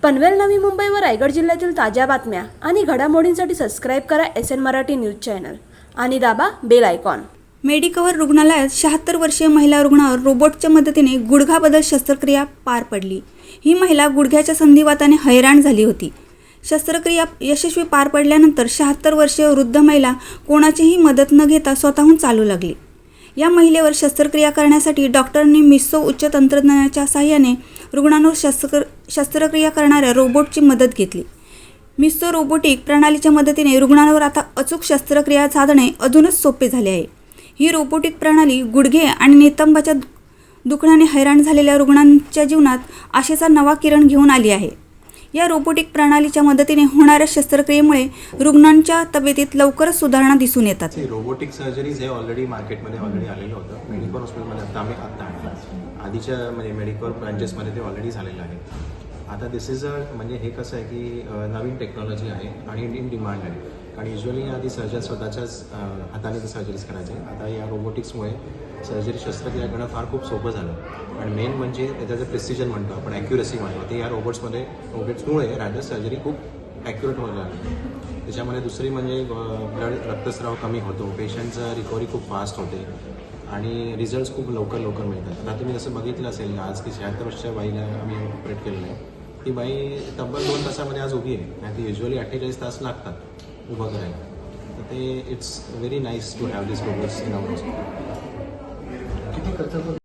पनवेल नवी मुंबई व रायगड जिल्ह्यातील ताज्या बातम्या आणि घडामोडींसाठी सबस्क्राईब करा SN मराठी न्यूज चॅनल आणि दाबा बेल आयकॉन। मेडिकवर रुग्णालयात 76 वर्षीय महिला रुग्णावर रोबोटच्या मदतीने गुडघाबदल शस्त्रक्रिया पार पडली। ही महिला गुडघ्याच्या संधिवाताने हैराण झाली होती। शस्त्रक्रिया यशस्वी पार पडल्यानंतर 76 वर्षीय वृद्ध महिला कोणाचीही मदत न घेता स्वतःहून चालू लागली। या महिलेवर शस्त्रक्रिया करण्यासाठी डॉक्टरांनी मिस्सो उच्च तंत्रज्ञानाच्या सहाय्याने रुग्णांवर शस्त्रक्रिया करणाऱ्या रोबोटची मदत घेतली। मिस्सो रोबोटिक प्रणालीच्या मदतीने रुग्णांवर आता अचूक शस्त्रक्रिया साधणे अजूनच सोपे झाले आहे। ही रोबोटिक प्रणाली गुडघे आणि नितंबाच्या दुखण्याने हैराण झालेल्या रुग्णांच्या जीवनात आशेचा नवा किरण घेऊन आली आहे। या रोबोटिक प्रणालीच्या मदतीने होणाऱ्या शस्त्रक्रियेमुळे रुग्णांच्या तब्येतीत लवकरच सुधारणा दिसून येतात। रोबोटिक सर्जरीज हे ऑलरेडी मार्केटमध्ये आलेलं होतं। मेडिकल हॉस्पिटलमध्ये आता आम्ही आधीच्या म्हणजे मेडिकल ब्रांचेसमध्ये ते ऑलरेडी झालेलं आहे। आता दिस इज म्हणजे हे कसं आहे की नवीन टेक्नॉलॉजी आहे आणि इन डिमांड आहे। कारण युजली आधी सर्जन स्वतःच्याच हाताने सर्जरीज करायचे। आता या रोबोटिक्समुळे सर्जरी शस्त्रक्रिया करणं फार खूप सोपं झालं आणि मेन म्हणजे त्याचं प्रिसिजन म्हणतो आपण, ॲक्युरेसी म्हणतो, ते या रोबोट्समुळे रॅदर सर्जरी खूप ॲक्युरेट व्हायला लागली। त्याच्यामध्ये दुसरी म्हणजे रक्तस्राव कमी होतो, पेशंटचं रिकव्हरी खूप फास्ट होते आणि रिझल्ट्स खूप लवकर मिळतात। आता तुम्ही जसं बघितलं असेल आज की 76 वर्षाच्या बाईला आम्ही ऑपरेट केलेलं आहे। ती बाई तब्बल 2 तासामध्ये आज उभी आहे आणि ती युजली 48 तास लागतात उभं करायला। तर ते it's very nice to have this robots in our hospital.